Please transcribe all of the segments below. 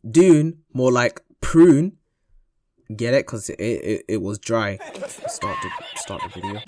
Dune, more like prune. Get it? Because it was dry. Start the video.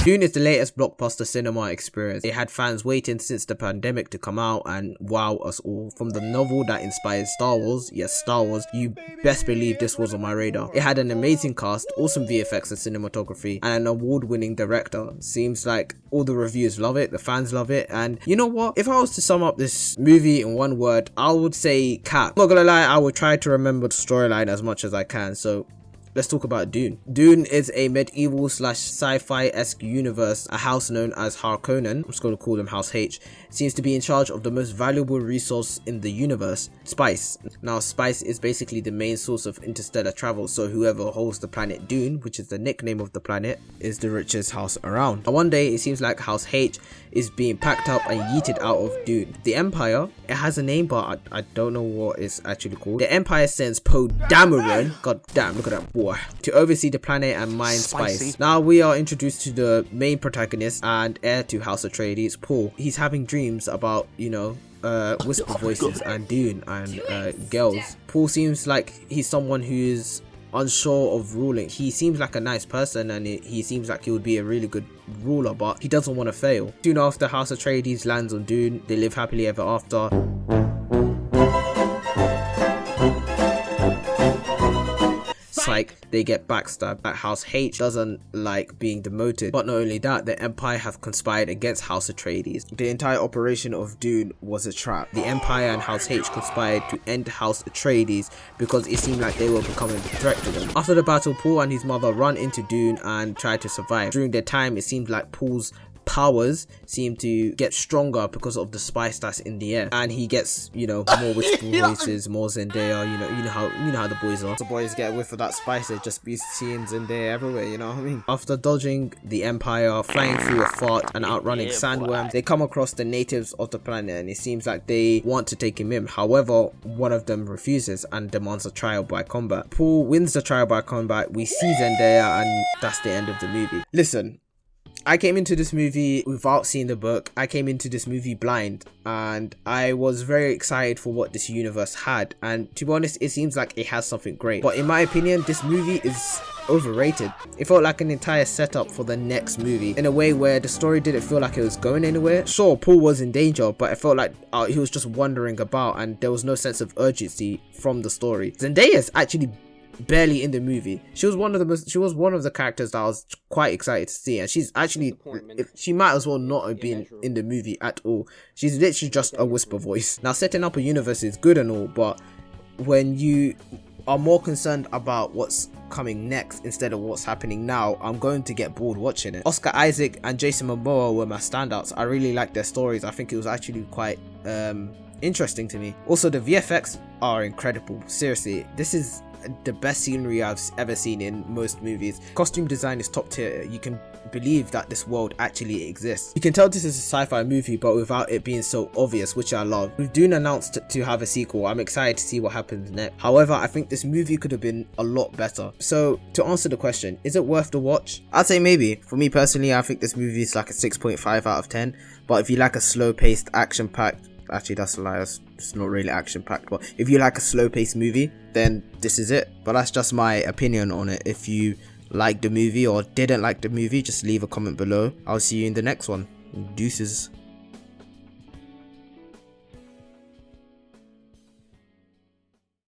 Dune is the latest blockbuster cinema experience. It had fans waiting since the pandemic to come out and wow us all. From the novel that inspired Star Wars, yes, Star Wars, you best believe this was on my radar. It had an amazing cast, awesome VFX and cinematography, and an award-winning director. Seems like all the reviews love it, the fans love it, and you know what? If I was to sum up this movie in one word, I would say cap. Not gonna lie, I would try to remember the storyline as much as I can, so let's talk about Dune. Dune is a medieval / sci-fi-esque universe. A house known as Harkonnen, I'm just going to call them House H, seems to be in charge of the most valuable resource in the universe, spice. Now, spice is basically the main source of interstellar travel, so whoever holds the planet Dune, which is the nickname of the planet, is the richest house around. And one day, it seems like House H is being packed up and yeeted out of Dune. The Empire, it has a name, but I don't know what it's actually called. The Empire sends Poe Dameron, god damn, look at that boy, to oversee the planet and mine spice. Now we are introduced to the main protagonist and heir to House Atreides, Paul. He's having dreams about, you know, whisper voices and Dune and girls. Paul seems like he's someone who's unsure of ruling. He seems like a nice person and he seems like he would be a really good ruler, but he doesn't want to fail. Soon after House Atreides lands on Dune, they live happily ever after. Like they get backstabbed. That House H doesn't like being demoted, but not only that, the Empire have conspired against House Atreides. The entire operation of Dune was a trap. The Empire and House H conspired to end House Atreides because it seemed like they were becoming a threat to them. After the battle, Paul and his mother run into Dune and try to survive. During their time, it seemed like Paul's powers seem to get stronger because of the spice that's in the air, and he gets, you know, more whisper voices, more Zendaya. You know how the boys are. The boys get a whiff of that spice, they just be seeing Zendaya everywhere, you know what I mean? After dodging the Empire, flying through a fort and outrunning sandworms, they come across the natives of the planet, and it seems like they want to take him in. However, one of them refuses and demands a trial by combat. Paul wins the trial by combat. We see Zendaya, and that's the end of the movie. Listen, I came into this movie without seeing the book. I came into this movie blind, and I was very excited for what this universe had, and to be honest, it seems like it has something great. But in my opinion, this movie is overrated. It felt like an entire setup for the next movie, in a way where the story didn't feel like it was going anywhere. Sure, Paul was in danger, but it felt like he was just wandering about, and there was no sense of urgency from the story. Zendaya's actually barely in the movie. She was one of the characters that I was quite excited to see, and she's actually, she might as well not have been in the movie at all. She's literally just a whisper voice. Now, setting up a universe is good and all, but when you are more concerned about what's coming next instead of what's happening now, I'm going to get bored watching it. Oscar Isaac and Jason Momoa were my standouts. I really liked their stories. I think it was actually quite interesting to me. Also, the VFX are incredible. Seriously, this is the best scenery I've ever seen in most movies. Costume design is top tier. You can believe that this world actually exists. You can tell this is a sci-fi movie, but without it being so obvious, which I love. With Dune announced to have a sequel, I'm excited to see what happens next. However, I think this movie could have been a lot better. So to answer the question, is it worth the watch? I'd say maybe. For me personally, I think this movie is like a 6.5 out of 10. But if you like a slow-paced, action-packed, actually that's a lie, it's not really action-packed, but if you like a slow-paced movie, then this is it. But that's just my opinion on it. If you liked the movie or didn't like the movie, just leave a comment below. I'll see you in the next one. Deuces.